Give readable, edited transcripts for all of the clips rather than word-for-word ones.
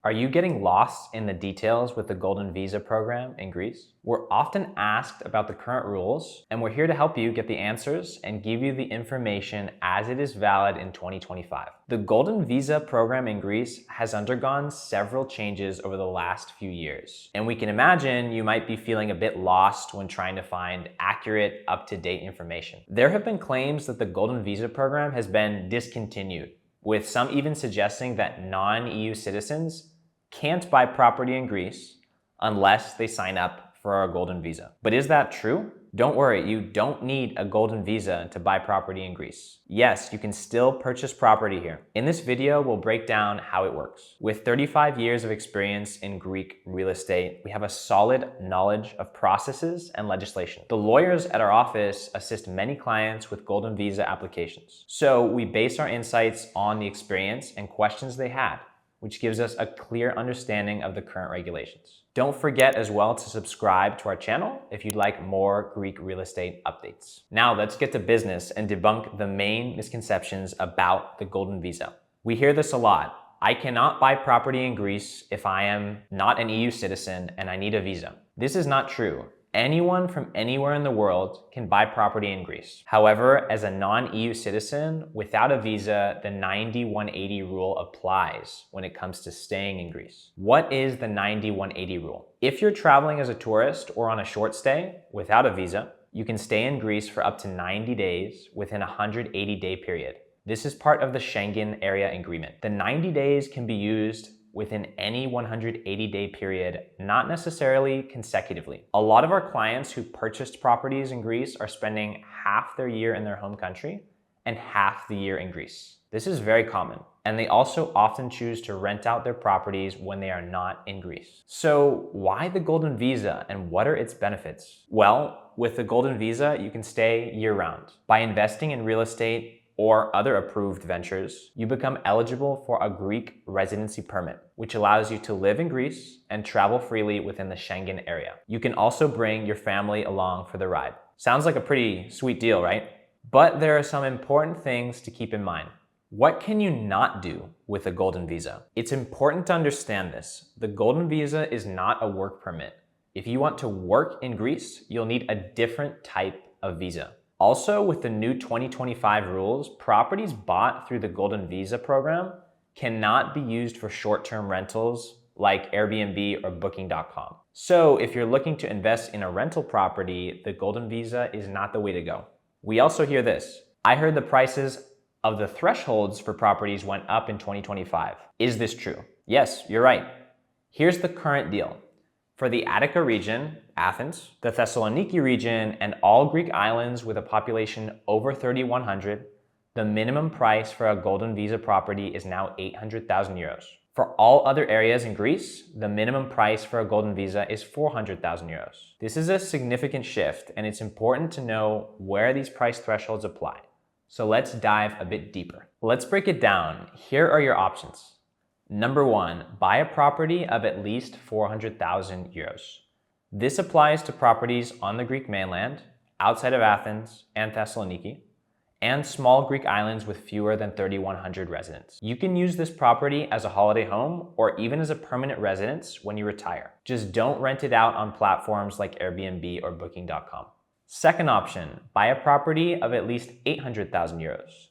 Are you getting lost in the details with the Golden Visa program in Greece? We're often asked about the current rules, and we're here to help you get the answers and give you the information as it is valid in 2025. The Golden Visa program in Greece has undergone several changes over the last few years, and we can imagine you might be feeling a bit lost when trying to find accurate, up-to-date information. There have been claims that the Golden Visa program has been discontinued, with some even suggesting that non-EU citizens can't buy property in Greece unless they sign up for a golden visa. But is that true? Don't worry, you don't need a golden visa to buy property in Greece. Yes, you can still purchase property here. In this video, we'll break down how it works. With 35 years of experience in Greek real estate, we have a solid knowledge of processes and legislation. The lawyers at our office assist many clients with golden visa applications. So we base our insights on the experience and questions they had, which gives us a clear understanding of the current regulations. Don't forget as well to subscribe to our channel if you'd like more Greek real estate updates. Now let's get to business and debunk the main misconceptions about the golden visa. We hear this a lot. I cannot buy property in Greece if I am not an EU citizen and I need a visa. This is not true. Anyone from anywhere in the world can buy property in Greece. However, as a non-EU citizen without a visa, the 90-180 rule applies when it comes to staying in Greece. What is the 90-180 rule? If you're traveling as a tourist or on a short stay without a visa, you can stay in Greece for up to 90 days within a 180-day period. This is part of the Schengen Area Agreement. The 90 days can be used within any 180-day period, not necessarily consecutively. A lot of our clients who purchased properties in Greece are spending half their year in their home country and half the year in Greece. This is very common, and they also often choose to rent out their properties when they are not in Greece. So why the Golden Visa and what are its benefits? Well, with the Golden Visa, you can stay year-round. By investing in real estate or other approved ventures, you become eligible for a Greek residency permit, which allows you to live in Greece and travel freely within the Schengen area. You can also bring your family along for the ride. Sounds like a pretty sweet deal, right? But there are some important things to keep in mind. What can you not do with a golden visa? It's important to understand this. The golden visa is not a work permit. If you want to work in Greece, you'll need a different type of visa. Also, with the new 2025 rules, properties bought through the Golden Visa program cannot be used for short-term rentals like Airbnb or Booking.com. So if you're looking to invest in a rental property, the Golden Visa is not the way to go. We also hear this. I heard the prices of the thresholds for properties went up in 2025. Is this true? Yes, you're right. Here's the current deal. For the Attica region, Athens, the Thessaloniki region, and all Greek islands with a population over 3,100, the minimum price for a golden visa property is now 800,000 euros. For all other areas in Greece, the minimum price for a golden visa is 400,000 euros. This is a significant shift, and it's important to know where these price thresholds apply. So let's dive a bit deeper. Let's break it down. Here are your options. Number 1, buy a property of at least 400,000 euros. This applies to properties on the Greek mainland, outside of Athens and Thessaloniki, and small Greek islands with fewer than 3,100 residents. You can use this property as a holiday home or even as a permanent residence when you retire. Just don't rent it out on platforms like Airbnb or Booking.com. Second option, buy a property of at least 800,000 euros.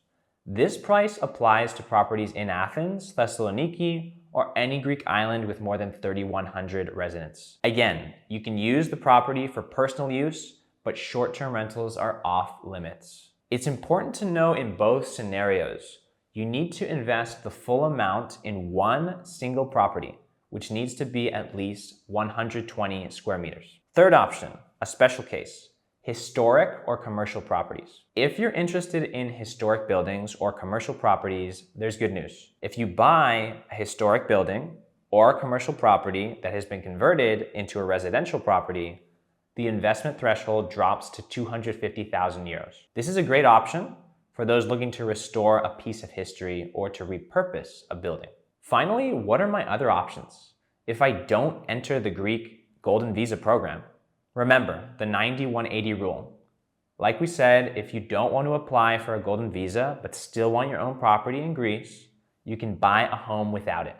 This price applies to properties in Athens, Thessaloniki, or any Greek island with more than 3,100 residents. Again, you can use the property for personal use, but short-term rentals are off limits. It's important to know in both scenarios, you need to invest the full amount in one single property, which needs to be at least 120 square meters. Third option, a special case. Historic or commercial properties. If you're interested in historic buildings or commercial properties, there's good news. If you buy a historic building or a commercial property that has been converted into a residential property, the investment threshold drops to 250,000 euros. This is a great option for those looking to restore a piece of history or to repurpose a building. Finally, what are my other options? If I don't enter the Greek Golden Visa program, remember the 90-180 rule. Like we said, if you don't want to apply for a golden visa but still want your own property in Greece, you can buy a home without it.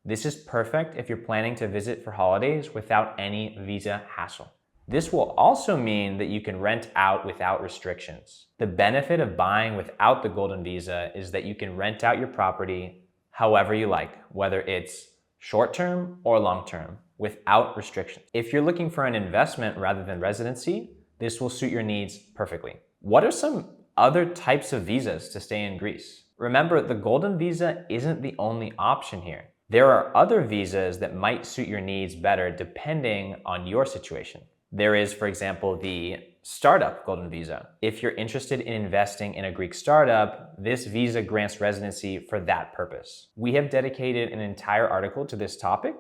This is perfect if you're planning to visit for holidays without any visa hassle. This will also mean that you can rent out without restrictions. The benefit of buying without the golden visa is that you can rent out your property however you like, whether it's short-term or long-term, without restrictions. If you're looking for an investment rather than residency, this will suit your needs perfectly. What are some other types of visas to stay in Greece? Remember, the golden visa isn't the only option here. There are other visas that might suit your needs better depending on your situation. There is, for example, the startup golden visa. If you're interested in investing in a Greek startup, this visa grants residency for that purpose. We have dedicated an entire article to this topic,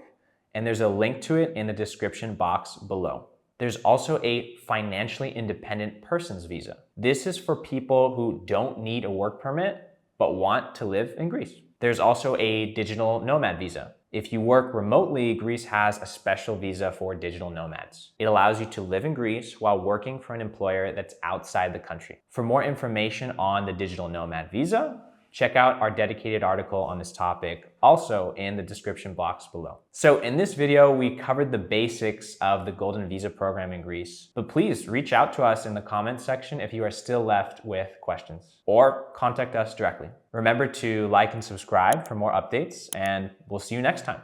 and there's a link to it in the description box below. There's also a financially independent person's visa. This is for people who don't need a work permit but want to live in Greece. There's also a digital nomad visa. If you work remotely, Greece has a special visa for digital nomads. It allows you to live in Greece while working for an employer that's outside the country. For more information on the digital nomad visa, check out our dedicated article on this topic, also in the description box below. So in this video, we covered the basics of the Golden Visa program in Greece, but please reach out to us in the comments section if you are still left with questions, or contact us directly. Remember to like and subscribe for more updates, and we'll see you next time.